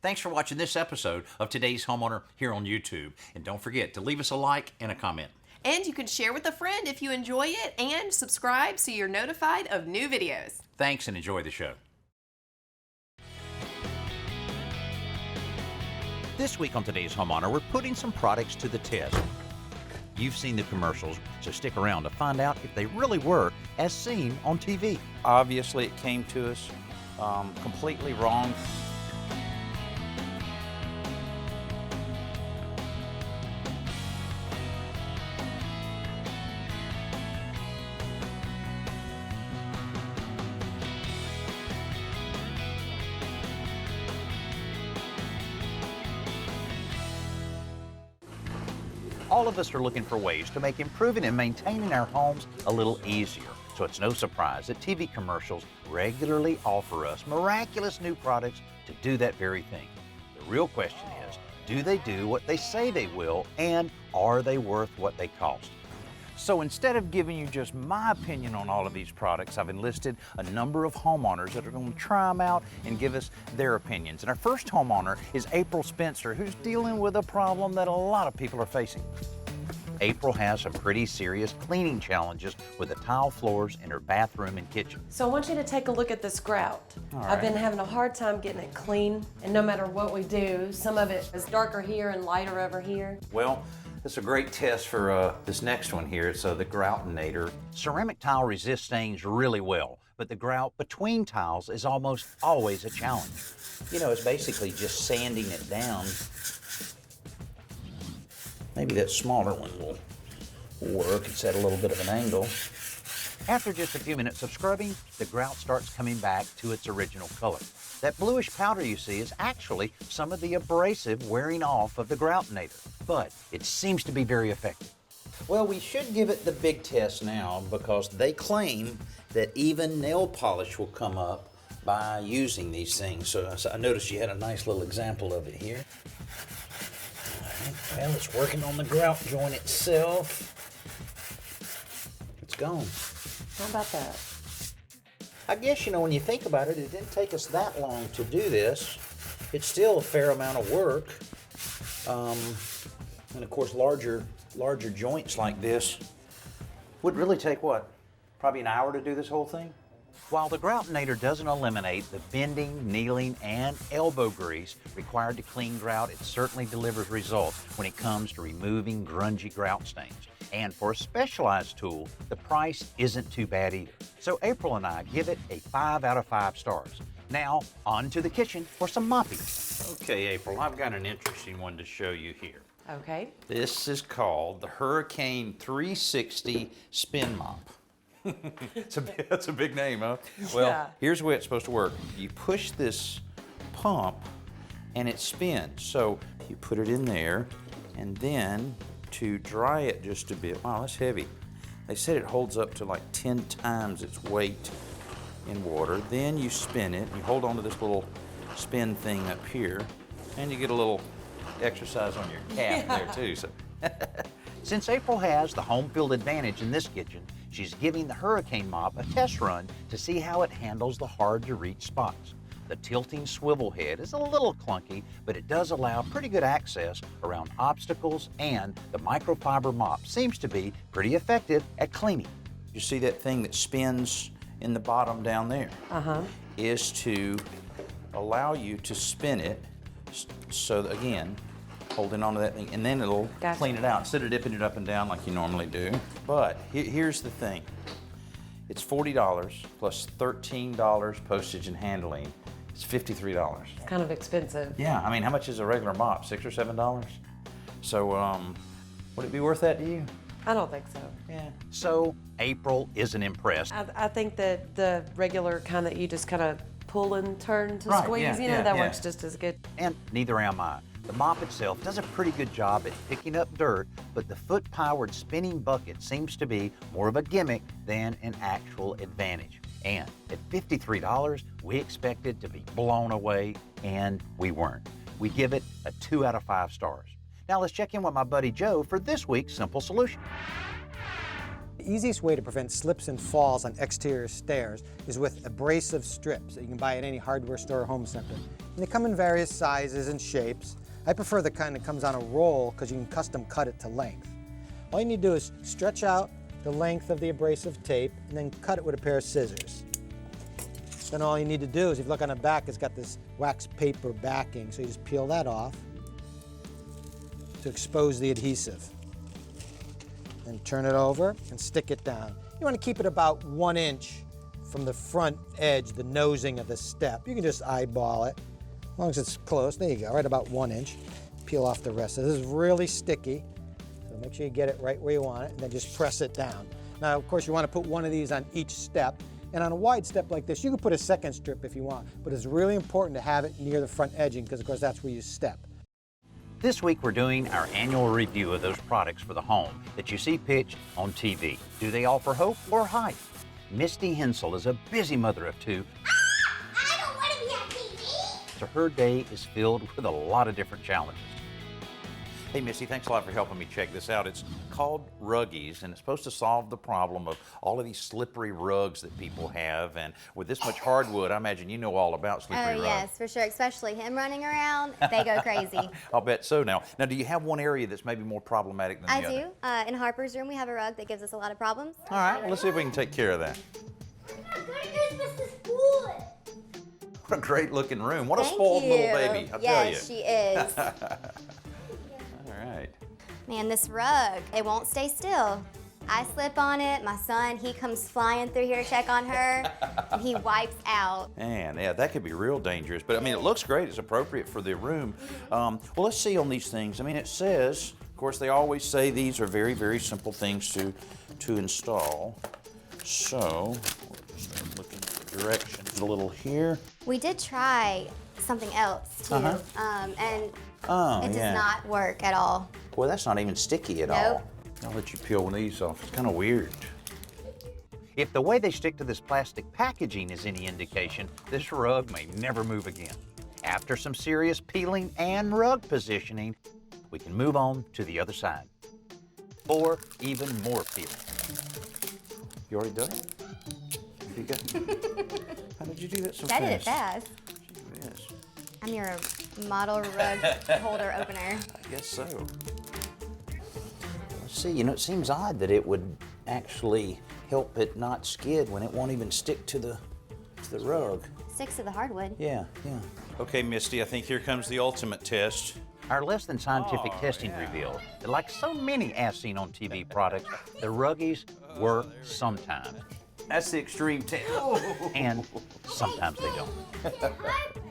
Thanks for watching this episode of Today's Homeowner here on YouTube. And don't forget to leave us a like and a comment. And you can share with a friend if you enjoy it, and subscribe so you're notified of new videos. Thanks and enjoy the show. This week on Today's Homeowner, we're putting some products to the test. You've seen the commercials, so stick around to find out if they really work as seen on TV. Obviously, it came to us completely wrong. All of us are looking for ways to make improving and maintaining our homes a little easier. So it's no surprise that TV commercials regularly offer us miraculous new products to do that very thing. The real question is, do they do what they say they will, and are they worth what they cost? So instead of giving you just my opinion on all of these products, I've enlisted a number of homeowners that are going to try them out and give us their opinions. And our first homeowner is April Spencer, who's dealing with a problem that a lot of people are facing. April has some pretty serious cleaning challenges with the tile floors in her bathroom and kitchen. So I want you to take a look at this grout. All I've been right. having a hard time getting it clean, and no matter what we do, some of it is darker here and lighter over here. Well, it's a great test for this next one here. It's the Groutinator. Ceramic tile resists stains really well, but the grout between tiles is almost always a challenge. You know, it's basically just sanding it down. Maybe that smaller one will work. It's at a little bit of an angle. After just a few minutes of scrubbing, the grout starts coming back to its original color. That bluish powder you see is actually some of the abrasive wearing off of the Groutinator, but it seems to be very effective. Well, we should give it the big test now because they claim that even nail polish will come up by using these things. So I noticed you had a nice little example of it here. All right, well, it's working on the grout joint itself. It's gone. How about that? I guess, you know, when you think about it, it didn't take us that long to do this. It's still a fair amount of work. And of course, larger joints like this would really take what? Probably an hour to do this whole thing? While the Groutinator doesn't eliminate the bending, kneeling, and elbow grease required to clean grout, it certainly delivers results when it comes to removing grungy grout stains. And for a specialized tool, the price isn't too bad either. So April and I give it a 5 out of 5 stars. Now, on to the kitchen for some mopping. Okay, April, I've got an interesting one to show you here. Okay. This is called the Hurricane 360 Spin Mop. That's a big name, huh? Well, Yeah. Here's the way it's supposed to work. You push this pump and it spins. So you put it in there, and then to dry it just a bit, wow, that's heavy. They said it holds up to like 10 times its weight in water. Then you spin it, you hold on to this little spin thing up here, and you get a little exercise on your calf there too. So. Since April has the home field advantage in this kitchen, she's giving the Hurricane Mop a test run to see how it handles the hard-to-reach spots. The tilting swivel head is a little clunky, but it does allow pretty good access around obstacles, and the microfiber mop seems to be pretty effective at cleaning. You see that thing that spins in the bottom down there? Is to allow you to spin it, so that, again, holding onto that thing, and then it'll Gotcha. clean it out instead of dipping it up and down like you normally do. But here's the thing. It's $40 plus $13 postage and handling. It's $53. It's kind of expensive. Yeah, I mean, how much is a regular mop? $6 or $7? So, would it be worth that to you? I don't think so. Yeah. So April isn't impressed. I think that the regular kind that you just kind of pull and turn to Right, squeeze, yeah, you know, yeah, that yeah. works just as good. And neither am I. The mop itself does a pretty good job at picking up dirt, but the foot-powered spinning bucket seems to be more of a gimmick than an actual advantage. And at $53, we expected to be blown away, and we weren't. We give it a 2 out of 5 stars. Now let's check in with my buddy Joe for this week's simple solution. The easiest way to prevent slips and falls on exterior stairs is with abrasive strips that you can buy at any hardware store or home center. And they come in various sizes and shapes. I prefer the kind that comes on a roll because you can custom cut it to length. All you need to do is stretch out the length of the abrasive tape and then cut it with a pair of scissors. Then all you need to do is, if you look on the back, it's got this wax paper backing, so you just peel that off to expose the adhesive. Then turn it over and stick it down. You want to keep it about 1 inch from the front edge, the nosing of the step. You can just eyeball it. As long as it's close, there you go, right about 1 inch. Peel off the rest. So this is really sticky, so make sure you get it right where you want it, and then just press it down. Now, of course, you want to put one of these on each step, and on a wide step like this, you can put a second strip if you want, but it's really important to have it near the front edging because, of course, that's where you step. This week, we're doing our annual review of those products for the home that you see pitched on TV. Do they offer hope or hype? Misty Hensel is a busy mother of two, I don't want to be on TV. so her day is filled with a lot of different challenges. Hey, Missy, thanks a lot for helping me check this out. It's called Ruggies, and it's supposed to solve the problem of all of these slippery rugs that people have. And with this much hardwood, I imagine you know all about slippery rugs. Yes, for sure. Especially him running around, they go crazy. I'll bet so now. Now, do you have one area that's maybe more problematic than the I other? do. In Harper's room, we have a rug that gives us a lot of problems. All right, well, let's see if we can take care of that. What a great looking room. What a Thank spoiled you. little baby, I'll tell you. Yes, she is. All right. Man, this rug, it won't stay still. I slip on it, my son, he comes flying through here to check on her, and he wipes out. Man, yeah, that could be real dangerous. But I mean, it looks great. It's appropriate for the room. Well, let's see on these things. I mean, it says, of course, they always say these are very, very simple things to install. So, we'll just start looking at the directions a little here. We did try something else too, and it does not work at all. Boy, that's not even sticky at all. I'll let you peel one of these off. It's kind of weird. If the way they stick to this plastic packaging is any indication, this rug may never move again. After some serious peeling and rug positioning, we can move on to the other side. For even more peeling. You already done it? You got, how did you do that so I fast? did it fast. Yes, I'm your model rug holder opener. I guess so. Let's see, you know, it seems odd that it would actually help it not skid when it won't even stick to the rug. Sticks to the hardwood. Yeah, yeah. Okay, Misty, I think here comes the ultimate test. Our less than scientific testing revealed that, like so many as seen on TV products, the Ruggies work sometimes, That's the extreme test. and sometimes they don't.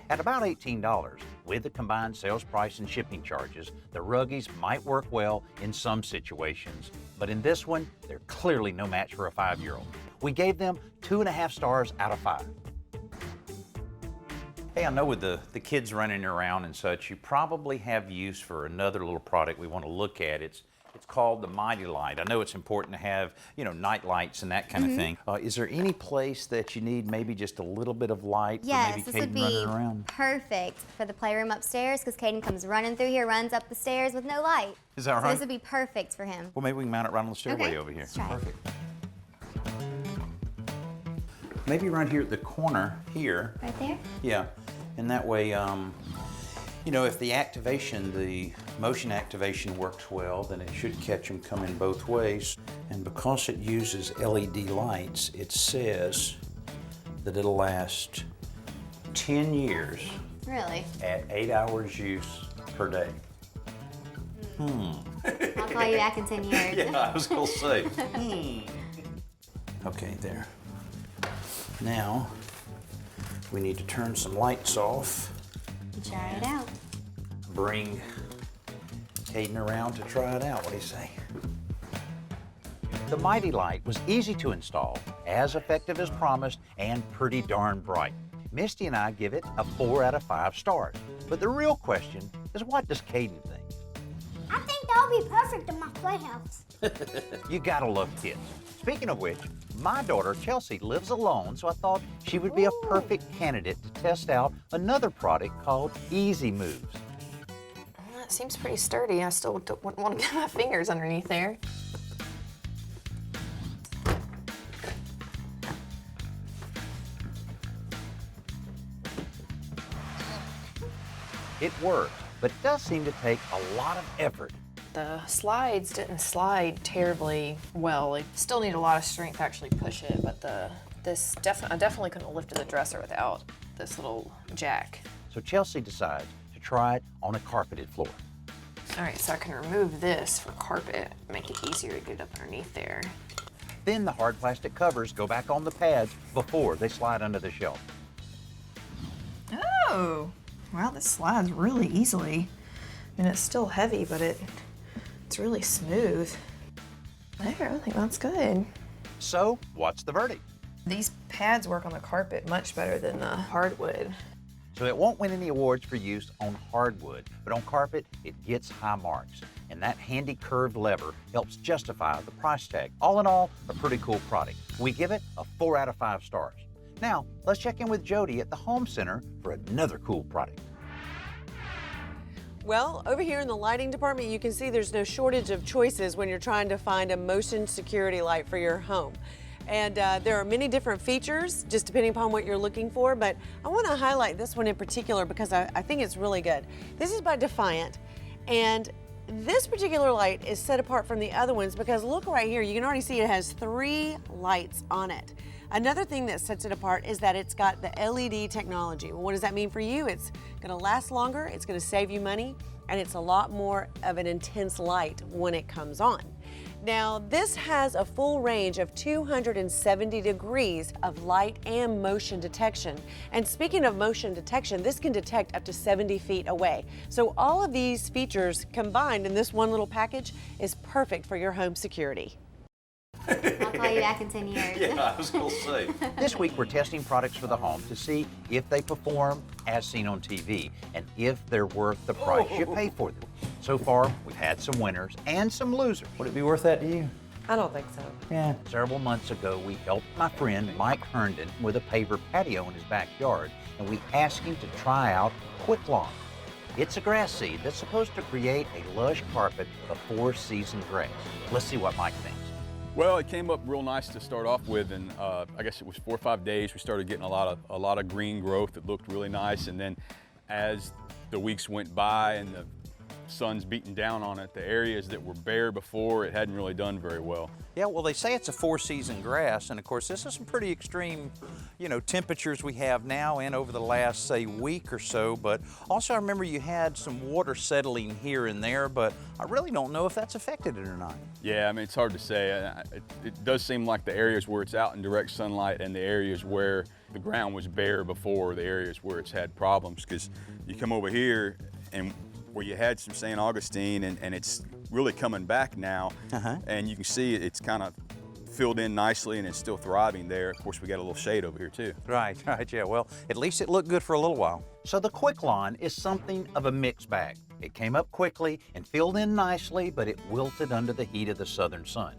At about $18, with the combined sales price and shipping charges, the Ruggies might work well in some situations, but in this one, they're clearly no match for a 5-year-old. We gave them 2.5 stars out of 5. Hey, I know with the kids running around and such, you probably have use for another little product we want to look at. It's called the Mighty Light. I know it's important to have, you know, night lights and that kind of thing. Is there any place that you need maybe just a little bit of light Yes, for maybe this would Caden be running around? perfect for the playroom upstairs because Caden comes running through here, runs up the stairs with no light. Is that So right? this would be perfect for him. Well, maybe we can mount it right on the stairway Okay, over here. let's try it. Perfect. Maybe right here at the corner here. Right there? Yeah, and that way, you know, if the activation, the motion activation works well, then it should catch them coming both ways. And because it uses LED lights, it says that it'll last 10 years Really? at 8 hours use per day. I'll call you back in 10 years. Yeah, I was gonna say. Okay, there. Now, we need to turn some lights off. Try it out. Bring Caden around to try it out. What do you say? The Mighty Light was easy to install, as effective as promised, and pretty darn bright. Misty and I give it a 4 out of 5 stars. But the real question is, what does Caden think? I think that would be perfect in my playhouse. You gotta love kids. Speaking of which, my daughter Chelsea lives alone, so I thought she would be a perfect candidate to test out another product called Easy Moves. That seems pretty sturdy. I still wouldn't want to get my fingers underneath there. It works, but it does seem to take a lot of effort. The slides didn't slide terribly well. They still need a lot of strength to actually push it, but I definitely couldn't have lifted the dresser without this little jack. So Chelsea decides to try it on a carpeted floor. All right, so I can remove this for carpet, make it easier to get up underneath there. Then the hard plastic covers go back on the pads before they slide under the shelf. Oh, wow, this slides really easily. And it's still heavy, but it's really smooth. There, I think that's good. So, what's the verdict? These pads work on the carpet much better than the hardwood. So it won't win any awards for use on hardwood, but on carpet, it gets high marks. And that handy curved lever helps justify the price tag. All in all, a pretty cool product. We give it a 4 out of 5 stars. Now, let's check in with Jody at the Home Center for another cool product. Well, over here in the lighting department, you can see there's no shortage of choices when you're trying to find a motion security light for your home. And there are many different features, just depending upon what you're looking for, but I want to highlight this one in particular because I think it's really good. This is by Defiant, and this particular light is set apart from the other ones because look right here, you can already see it has 3 lights on it. Another thing that sets it apart is that it's got the LED technology. Well, what does that mean for you? It's gonna last longer, it's gonna save you money, and it's a lot more of an intense light when it comes on. Now, this has a full range of 270 degrees of light and motion detection. And speaking of motion detection, this can detect up to 70 feet away. So all of these features combined in this one little package is perfect for your home security. I'll call you back in 10 years. Yeah, I was gonna say. This week, we're testing products for the home to see if they perform as seen on TV and if they're worth the price you pay for them. So far, we've had some winners and some losers. Would it be worth that to you? I don't think so. Yeah. Several months ago, we helped my friend Mike Herndon with a paver patio in his backyard, and we asked him to try out Quick Lawn. It's a grass seed that's supposed to create a lush carpet of 4-season grass. Let's see what Mike thinks. Well, it came up real nice to start off with, and I guess it was 4 or 5 days. We started getting a lot of green growth that looked really nice, and then as the weeks went by and the sun's beating down on it, the areas that were bare before, it hadn't really done very well. Yeah, well, they say it's a 4-season grass, and of course, this is some pretty extreme, temperatures we have now and over the last, say, week or so. But also, I remember you had some water settling here and there, but I really don't know if that's affected it or not. Yeah, I mean, it's hard to say. It does seem like the areas where it's out in direct sunlight and the areas where the ground was bare before, the areas where it's had problems, because you come over here and where you had some St. Augustine and it's really coming back now, and you can see it's kind of filled in nicely and it's still thriving there. Of course, we got a little shade over here too. Right, yeah. Well, at least it looked good for a little while. So the Quick Lawn is something of a mixed bag. It came up quickly and filled in nicely, but it wilted under the heat of the southern sun.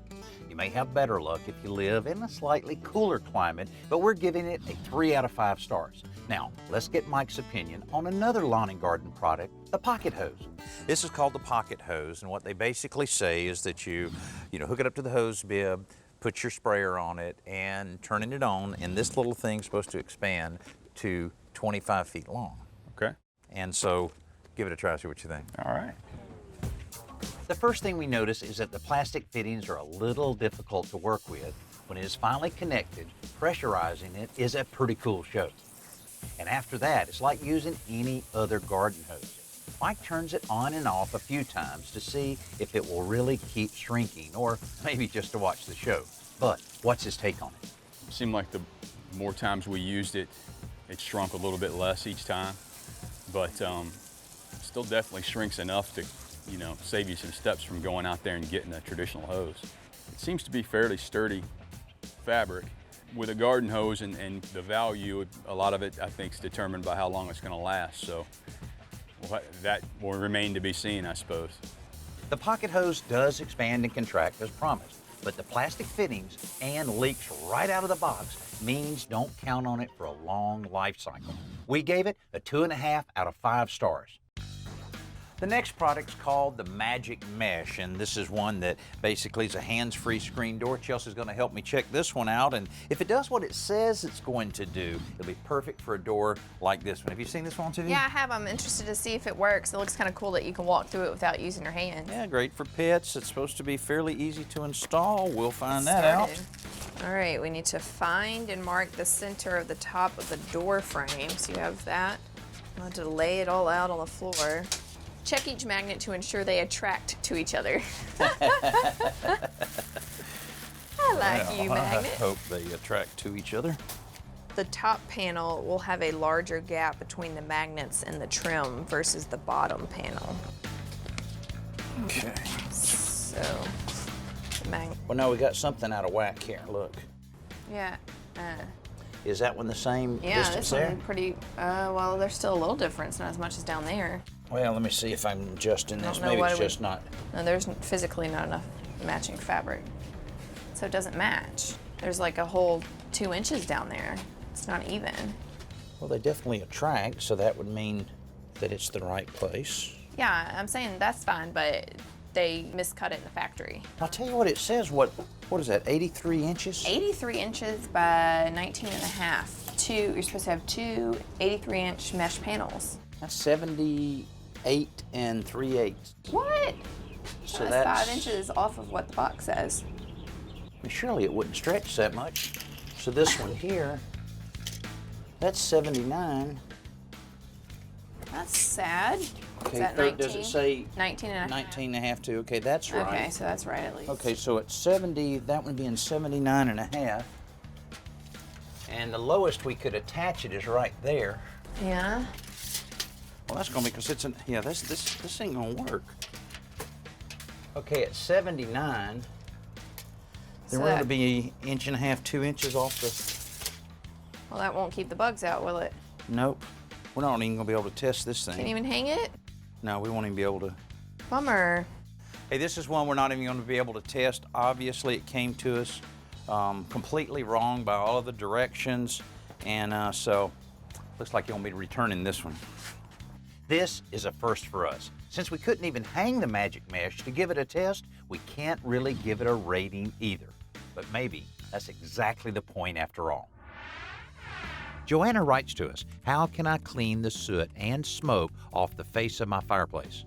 You may have better luck if you live in a slightly cooler climate, but we're giving it a 3 out of 5 stars. Now, let's get Mike's opinion on another lawn and garden product, the pocket hose. This is called the pocket hose, and what they basically say is that you hook it up to the hose bib, put your sprayer on it, and turning it on, and this little thing's supposed to expand to 25 feet long. Okay. And so, give it a try, see what you think. All right. The first thing we notice is that the plastic fittings are a little difficult to work with. When it is finally connected, pressurizing it is a pretty cool show. And after that, it's like using any other garden hose. Mike turns it on and off a few times to see if it will really keep shrinking, or maybe just to watch the show. But what's his take on it? It seemed like the more times we used it, it shrunk a little bit less each time, but still definitely shrinks enough to save you some steps from going out there and getting a traditional hose. It seems to be fairly sturdy fabric. With a garden hose and the value, a lot of it I think is determined by how long it's going to last. So that will remain to be seen, I suppose. The pocket hose does expand and contract as promised, but the plastic fittings and leaks right out of the box means don't count on it for a long life cycle. We gave it a 2.5 out of 5 stars. The next product's called the Magic Mesh, and this is one that basically is a hands-free screen door. Chelsea's going to help me check this one out, and if it does what it says it's going to do, it'll be perfect for a door like this one. Have you seen this one, Tiffany? Yeah, I have. I'm interested to see if it works. It looks kind of cool that you can walk through it without using your hands. Yeah, great for pets. It's supposed to be fairly easy to install. We'll find that out. All right, we need to find and mark the center of the top of the door frame. So you have that. I'll have to lay it all out on the floor. Check each magnet to ensure they attract to each other. I like you, magnet. I hope they attract to each other. The top panel will have a larger gap between the magnets and the trim versus the bottom panel. Okay. So, the magnet. Well, no, we got something out of whack here. Look. Yeah. Is that one the same Yeah, distance this there? one pretty, well, there's still a little difference, not as much as down there. Well, let me see if I'm adjusting this. know Maybe why it's we- just not. No, there's physically not enough matching fabric. So it doesn't match. There's like a whole 2 inches down there. It's not even. Well, they definitely attract, so that would mean that it's the right place. Yeah, I'm saying that's fine, but they miscut it in the factory. I'll tell you what it says. What is that, 83 inches? 83 inches by 19 and a half. You're supposed to have two 83-inch mesh panels. That's 78 and 3/8. What? So that's that's 5 inches off of what the box says. Well, surely it wouldn't stretch that much. So this one here, that's 79. That's sad. Okay, Is that 19? does it say 19 and a half? 19 and a half too? Okay, that's right. Okay, so that's right at least. Okay, so it's 70, that one being 79 and a half. And the lowest we could attach it is right there. Yeah. Well, that's gonna be, because it's yeah, this ain't gonna work. Okay, at 79, then we're gonna be 1.5 inches, 2 inches off the, Well, that won't keep the bugs out, will it? nope. We're not even gonna be able to test this thing. Can't even hang it? No, we won't even be able to. Bummer. Hey, this is one we're not even gonna be able to test. Obviously, it came to us completely wrong by all of the directions, and so looks like you'll be returning this one. This is a first for us. Since we couldn't even hang the Magic Mesh to give it a test, we can't really give it a rating either. But maybe that's exactly the point after all. Joanna writes to us, how can I clean the soot and smoke off the face of my fireplace?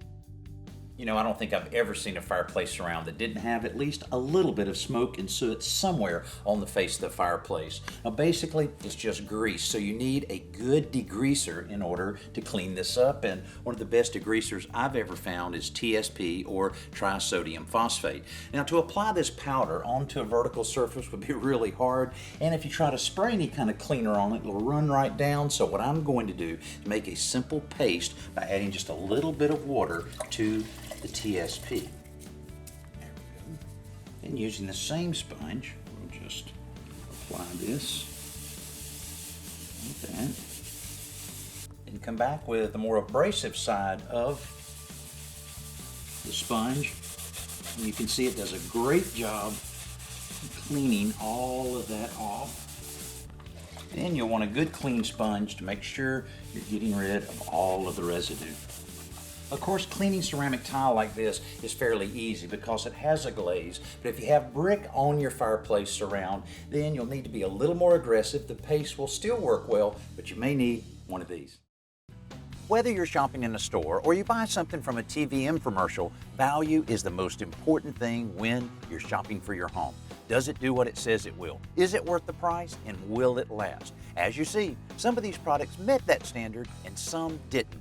You know, I don't think I've ever seen a fireplace around that didn't have at least a little bit of smoke and soot somewhere on the face of the fireplace. Now, basically, it's just grease, so you need a good degreaser in order to clean this up, and one of the best degreasers I've ever found is TSP, or trisodium phosphate. Now, to apply this powder onto a vertical surface would be really hard, and if you try to spray any kind of cleaner on it, it'll run right down. So what I'm going to do is make a simple paste by adding just a little bit of water to the TSP. There we go. And using the same sponge, we'll just apply this like that. And come back with the more abrasive side of the sponge. And you can see it does a great job cleaning all of that off. Then you'll want a good clean sponge to make sure you're getting rid of all of the residue. Of course, cleaning ceramic tile like this is fairly easy because it has a glaze, but if you have brick on your fireplace surround, then you'll need to be a little more aggressive. The paste will still work well, but you may need one of these. Whether you're shopping in a store or you buy something from a TV infomercial, value is the most important thing when you're shopping for your home. Does it do what it says it will? Is it worth the price, and will it last? As you see, some of these products met that standard and some didn't.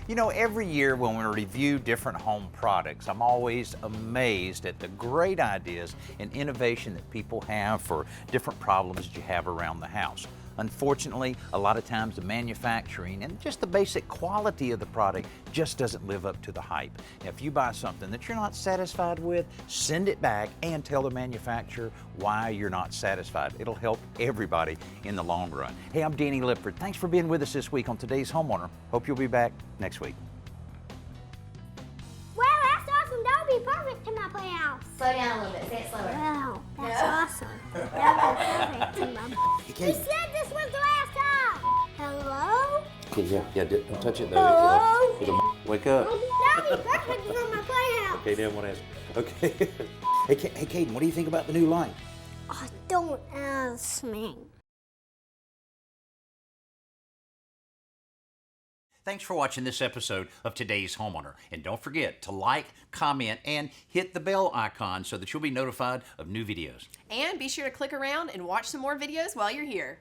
You know, every year when we review different home products, I'm always amazed at the great ideas and innovation that people have for different problems that you have around the house. Unfortunately, a lot of times the manufacturing and just the basic quality of the product just doesn't live up to the hype. Now, if you buy something that you're not satisfied with, send it back and tell the manufacturer why you're not satisfied. It'll help everybody in the long run. Hey, I'm Danny Lipford. Thanks for being with us this week on Today's Homeowner. Hope you'll be back next week. Wow, that's awesome. That would be perfect to my playhouse. Slow down a little bit. Say it slower. Wow, that's awesome. That would be perfect to my Okay. You said this was the last time. Hello? Okay, yeah, don't touch it though. Hello? Wake up. That'd be perfect for my playhouse. Okay, Dad, want to ask. Okay. Hey, Caden, what do you think about the new light? Oh, don't ask me. Thanks for watching this episode of Today's Homeowner. And don't forget to like, comment, and hit the bell icon so that you'll be notified of new videos. And be sure to click around and watch some more videos while you're here.